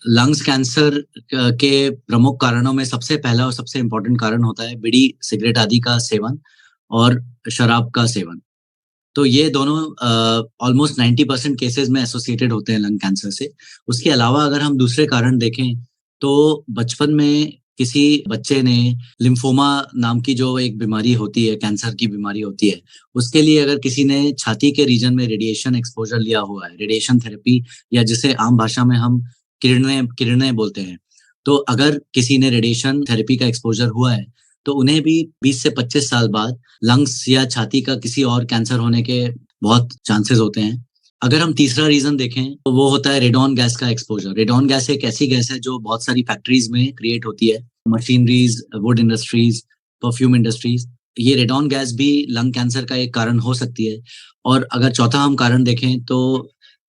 Lungs cancer के प्रमुख कारणों में सबसे पहला और सबसे इम्पोर्टेंट कारण होता है बीड़ी, सिगरेट आदि का सेवन और शराब का सेवन। तो ये दोनों ऑलमोस्ट 90% केसेज़ में एसोसिएटेड होते हैं लंग कैंसर से। उसके अलावा अगर हम दूसरे कारण देखें, तो बचपन में किसी बच्चे ने लिम्फोमा नाम की जो एक बीमारी होती है, कैंसर की बीमारी होती है, उसके लिए अगर किसी ने छाती के रीजन में रेडिएशन एक्सपोज़र लिया हुआ है, रेडिएशन थेरेपी या जिसे आम भाषा में हम किरणें किरणें बोलते हैं। तो अगर किसी ने रेडिएशन थेरेपी का एक्सपोज़र हुआ है, तो उन्हें भी 20 से 25 साल बाद लंग्स या छाती का किसी और कैंसर होने के बहुत चांसेस होते हैं। अगर हम तीसरा रीज़न देखें, तो वो होता है रेडॉन गैस का एक्सपोज़र। रेडॉन गैस एक ऐसी गैस है जो बहुत सारी फैक्ट्रीज़ में क्रिएट होती है, machineries, would industries, perfume industries. ये रेडॉन गैस भी लंग कैंसर का एक कारण हो सकती है। और अगर चौथा हम कारण देखें तो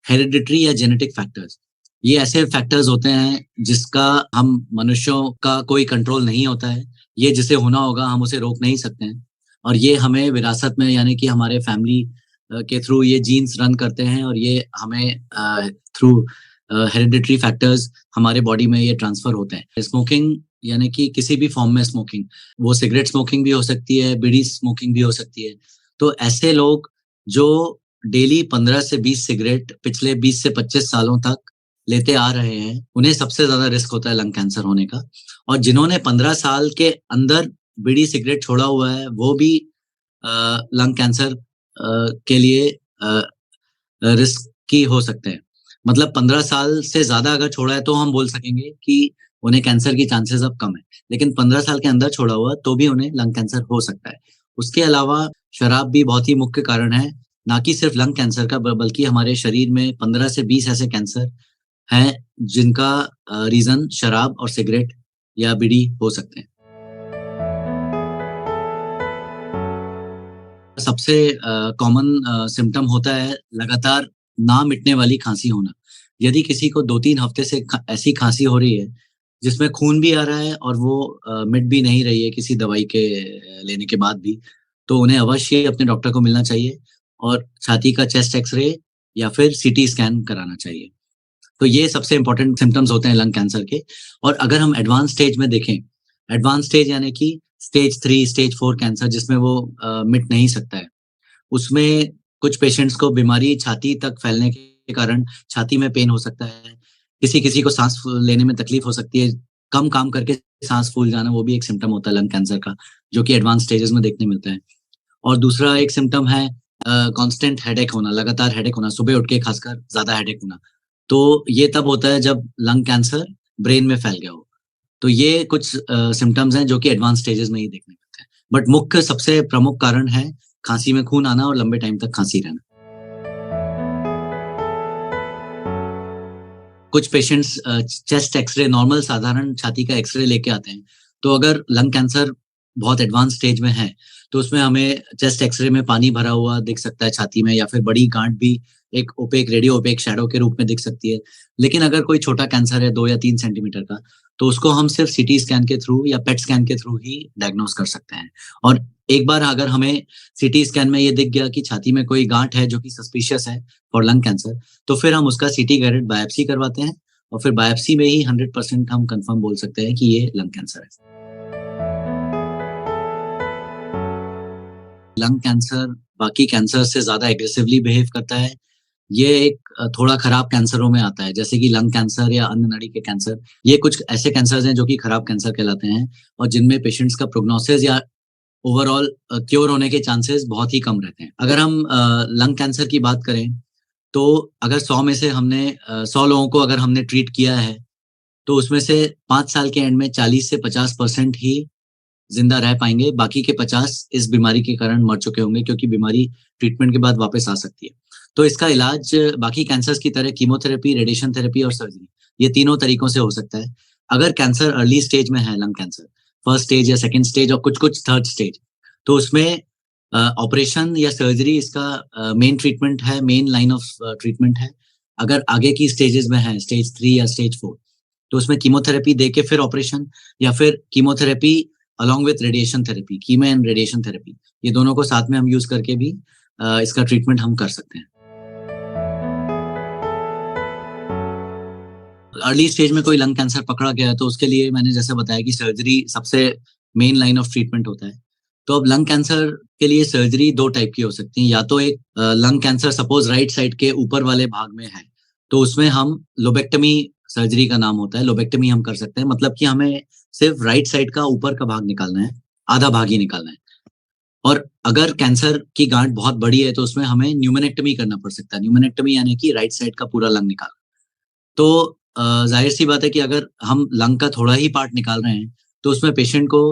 हेरिडिटरी या जेनेटिक फैक्टर्स। ये ऐसे फैक्टर्स होते हैं जिसका हम मनुष्यों का कोई कंट्रोल नहीं होता है। ये जिसे होना होगा हम उसे रोक नहीं सकते हैं। और ये हमें विरासत में यानी कि हमारे फैमिली के थ्रू ये जीन्स रन करते हैं और ये हमें थ्रू हेरिडिटरी फैक्टर्स हमारे बॉडी में ये ट्रांसफर होते हैं। स्मोकिंग यानी कि किसी भी फॉर्म में स्मोकिंग, वो सिगरेट स्मोकिंग भी हो सकती है, बीड़ी स्मोकिंग भी हो सकती है। तो ऐसे लोग जो डेली 15 से 20 सिगरेट पिछले 20 से 25 सालों तक लेते आ रहे हैं, उन्हें सबसे ज़्यादा रिस्क होता है लंग कैंसर होने का। और जिन्होंने 15 साल के अंदर बीड़ी सिगरेट छोड़ा हुआ है, वो भी लंग कैंसर के लिए रिस्की हो सकते हैं। मतलब 15 साल से ज़्यादा अगर छोड़ा है तो हम बोल सकेंगे कि उन्हें कैंसर की चांसेस अब कम है। लेकिन 15 साल के अंदर छोड़ा हुआ तो भी उन्हें लंग कैंसर हो सकता है। उसके अलावा शराब भी बहुत ही मुख्य कारण है, ना कि सिर्फ लंग कैंसर का बल्कि हमारे शरीर में 15 से 20 ऐसे कैंसर हैं जिनका रीज़न शराब और सिगरेट या बीड़ी हो सकते हैं। सबसे कॉमन सिम्पटम होता है लगातार ना मिटने वाली खाँसी होना। यदि किसी को 2-3 हफ्ते से ऐसी खाँसी हो रही है, जिसमें खून भी आ रहा है और वो मिट भी नहीं रही है किसी दवाई के लेने के बाद भी, तो उन्हें अवश्य अपने डॉक्टर को मिलना चाहिए और छाती का चेस्ट एक्स-रे या फिर सीटी स्कैन कराना चाहिए। तो ये सबसे इम्पोर्टेंट सिम्पटम्स होते हैं लंग कैंसर के। और अगर हम एडवांस स्टेज में देखें, एडवांस स्टेज यानी कि स्टेज 3, स्टेज 4 कैंसर जिसमें वो मिट नहीं सकता है। उसमें कुछ पेशेंट्स को बीमारी छाती तक फैलने के कारण छाती में पेन हो सकता है। किसी-किसी को साँस फ लेने में तकलीफ हो सकती है। कम काम करके साँस फूल जाना, वो भी एक सिम्पटम होता है लंग कैंसर का, जो कि एडवांस स्टेजेज़ में देखने मिलता है। और दूसरा एक सिम्पटम है कांस्टेंट हेडेक होना, लगातार हेडेक होना, सुबह उठ के खासकर ज़्यादा हेडेक होना। तो ये तब होता है जब लंग कैंसर ब्रेन में फैल गया हो। तो ये कुछ सिम्पटम्स हैं जो कि एडवांस स्टेजेज़ में ही देखने मिलते हैं। बट मुख्य सबसे प्रमुख कारण है खाँसी में खून आना और लंबे टाइम तक खाँसी रहना। कुछ पेशेंट्स चेस्ट एक्स-रे नॉर्मल साधारण छाती का एक्स-रे लेके आते हैं। तो अगर लंग कैंसर बहुत एडवांस स्टेज में है, तो उसमें हमें चेस्ट एक्स-रे में पानी भरा हुआ दिख सकता है छाती में या फिर बड़ी गाँठ भी एक ओपेक रेडियो ओपेक शैडो के रूप में दिख सकती है। लेकिन अगर कोई छोटा कैंसर है 2 या 3 सेंटीमीटर का, तो उसको हम सिर्फ सीटी स्कैन के थ्रू या पेट स्कैन के थ्रू ही डायग्नोज़ कर सकते हैं। और एक बार अगर हमें सीटी स्कैन में ये दिख गया कि छाती में कोई गाँठ है जो कि सस्पिशियस है फॉर लंग कैंसर, तो फिर हम उसका सीटी गाइडेड बायोप्सी करवाते हैं और फिर बायोप्सी में ही 100% हम कन्फर्म बोल सकते हैं कि ये लंग कैंसर है। लंग कैंसर बाकी कैंसर से ज़्यादा एग्रेसिवली बिहेव करता है। ये एक थोड़ा खराब कैंसरों में आता है, जैसे कि लंग कैंसर या अन्य नाड़ी के कैंसर। ये कुछ ऐसे कैंसर्स हैं जो कि खराब कैंसर कहलाते हैं और जिनमें पेशेंट्स का प्रोग्नोसिस या ओवरऑल क्योर होने के चांसेस बहुत ही कम रहते हैं। अगर हम लंग कैंसर की बात करें, तो अगर 100 में से हमने 100 लोगों को अगर हमने ट्रीट किया है, तो उसमें से 5 साल के एंड में 40 से 50% ही ज़िंदा रह पाएँगे, बाकी के 50 इस बीमारी के कारण मर चुके होंगे क्योंकि बीमारी ट्रीटमेंट के बाद वापस आ सकती है। तो इसका इलाज बाकी कैंसर्स की तरह कीमोथेरेपी, रेडिएशन थेरेपी और सर्जरी, ये तीनों तरीकों से हो सकता है। अगर कैंसर अर्ली स्टेज में है लंग कैंसर, फर्स्ट स्टेज या सेकंड स्टेज और कुछ-कुछ थर्ड स्टेज, तो उसमें ऑपरेशन या सर्जरी इसका मेन ट्रीटमेंट है, मेन लाइन ऑफ ट्रीटमेंट है। अगर आगे की स्टेजेज़ में है, स्टेज 3 या स्टेज 4, तो उसमें कीमोथेरेपी देके फिर ऑपरेशन या फिर chemotherapy along with radiation therapy, chemo and radiation therapy, ये दोनों को साथ में हम यूज़ करके भी इसका ट्रीटमेंट हम कर सकते हैं। अर्ली स्टेज में कोई लंग कैंसर पकड़ा गया है तो उसके लिए मैंने जैसे बताया कि सर्जरी सबसे मेन लाइन ऑफ ट्रीटमेंट होता है। तो अब लंग कैंसर के लिए सर्जरी 2 टाइप की हो सकती है। या तो एक lung cancer suppose right side के ऊपर वाले भाग में है, तो उसमें हम लोबेक्टमी सर्जरी का नाम होता है, लोबेक्टमी हम कर सकते हैं। मतलब कि हमें सिर्फ़ राइट साइड का ऊपर का भाग निकालना है, आधा भाग ही निकालना है। और अगर कैंसर की गाँठ बहुत बड़ी है तो उसमें हमें न्यूमेनेक्टमी करना पड़ सकता है। न्यूमेनेक्टमी यानी कि राइट साइड का पूरा लंग निकालना। तो ज़ाहिर-सी बात है कि अगर हम लंग का थोड़ा ही पार्ट निकाल रहे हैं, तो उसमें पेशेंट को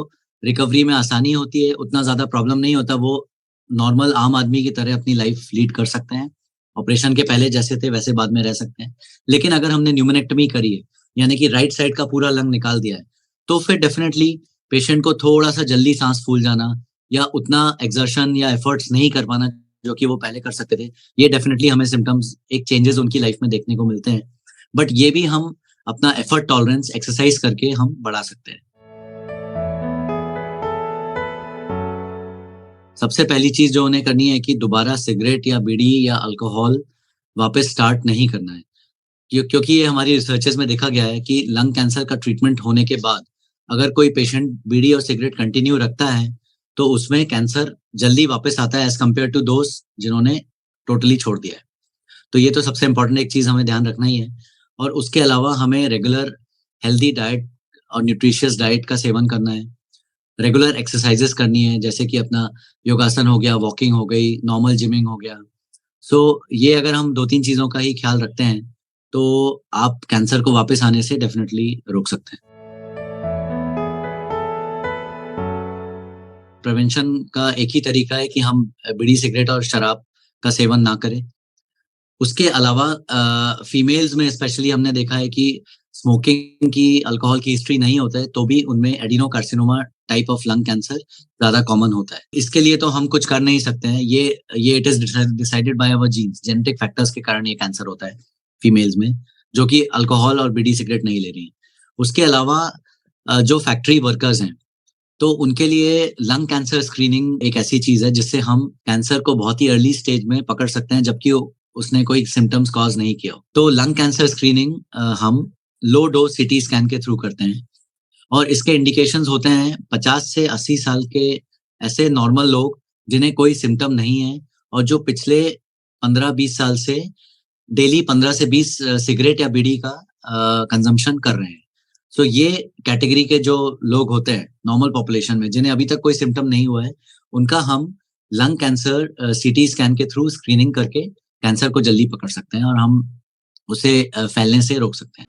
रिकवरी में आसानी होती है, उतना ज़्यादा प्रॉब्लम नहीं होता, वो नॉर्मल आम आदमी की तरह अपनी लाइफ़ लीड कर सकते हैं। ऑपरेशन के पहले जैसे थे वैसे बाद में रह सकते हैं। लेकिन अगर हमने न्यूमेनेक्टमी करी है, यानी कि राइट साइड का पूरा लंग निकाल दिया है, तो फिर डेफ़िनेटली पेशेंट को थोड़ा-सा जल्दी साँस फूल जाना या उतना एक्सर्शन या एफर्ट्स नहीं कर पाना, जो कि वो पहले कर सकते थे, ये डेफ़िनेटली हमें सिम्पटम्स एक चेंजेज़ उनकी लाइफ़ में देखने को मिलते हैं। बट ये भी हम अपना एफर्ट टॉलरेंस एक्सरसाइज करके हम बढ़ा सकते हैं। सबसे पहली चीज़ जो उन्हें करनी है कि दोबारा सिगरेट या बीड़ी या अल्कोहल वापस स्टार्ट नहीं करना है। क्योंकि ये हमारी रिसर्चेज़ में देखा गया है कि लंग कैंसर का ट्रीटमेंट होने के बाद अगर कोई पेशेंट बीड़ी और सिगरेट कंटिन्यू रखता है, तो उसमें कैंसर जल्दी वापस आता है एज़ कम्पेयर टू दोज़ जिन्होंने टोटली छोड़ दिया है। तो ये तो सबसे इम्पोर्टेंट एक चीज़ हमें ध्यान रखना ही है। और उसके अलावा हमें रेगुलर हेल्दी डाइट और न्यूट्रिशियस डाइट का सेवन करना है। रेगुलर एक्सरसाइज़ेज़ करनी है, जैसे कि अपना योगासन हो गया, वॉकिंग हो गई, नॉर्मल जिमिंग हो गया। सो ये अगर हम 2-3 चीज़ों का ही ख़्याल रखते हैं, तो आप कैंसर को वापस आने से डेफ़िनेटली रोक सकते हैं। प्रिवेंशन का एक ही तरीका है कि हम बीड़ी, सिगरेट और शराब का सेवन ना करें। उसके अलावा फीमेल्स में स्पेशली हमने देखा है कि स्मोकिंग की, अल्कोहल की हिस्ट्री नहीं होता है, तो भी उनमें adenocarcinoma type of lung cancer ज़्यादा कॉमन होता है। इसके लिए तो हम कुछ कर नहीं सकते हैं। ये it is decided by our genes, genetic factors के कारण ये कैंसर होता है फीमेल्स में, जो कि अल्कोहल और बीड़ी, सिगरेट नहीं ले रही हैं। उसके अलावा जो फैक्ट्री वर्कर्स हैं, तो उनके लिए लंग कैंसर स्क्रीनिंग एक ऐसी चीज़ है जिससे हम कैंसर को बहुत ही अर्ली स्टेज में पकड़ सकते हैं, जबकि उसने कोई सिम्पटम्स कॉज़ नहीं किया हो। तो लंग कैंसर स्क्रीनिंग हम लो डोज़ सीटी स्कैन के थ्रू करते हैं और इसके इंडिकेशंस होते हैं 50 से 80 साल के ऐसे नॉर्मल लोग जिन्हें कोई सिम्पटम नहीं है और जो पिछले 15-20 साल से डेली 15 से 20 सिगरेट या बीड़ी का कंज़म्पशन कर रहे हैं। सो ये कैटेगरी के जो लोग होते हैं नॉर्मल पॉपुलेशन में जिन्हें अभी तक कोई सिम्पटम नहीं हुआ है, उनका हम लंग कैंसर सीटी स्कैन के थ्रू स्क्रीनिंग करके कैंसर को जल्दी पकड़ सकते हैं और हम उसे फैलने से रोक सकते हैं।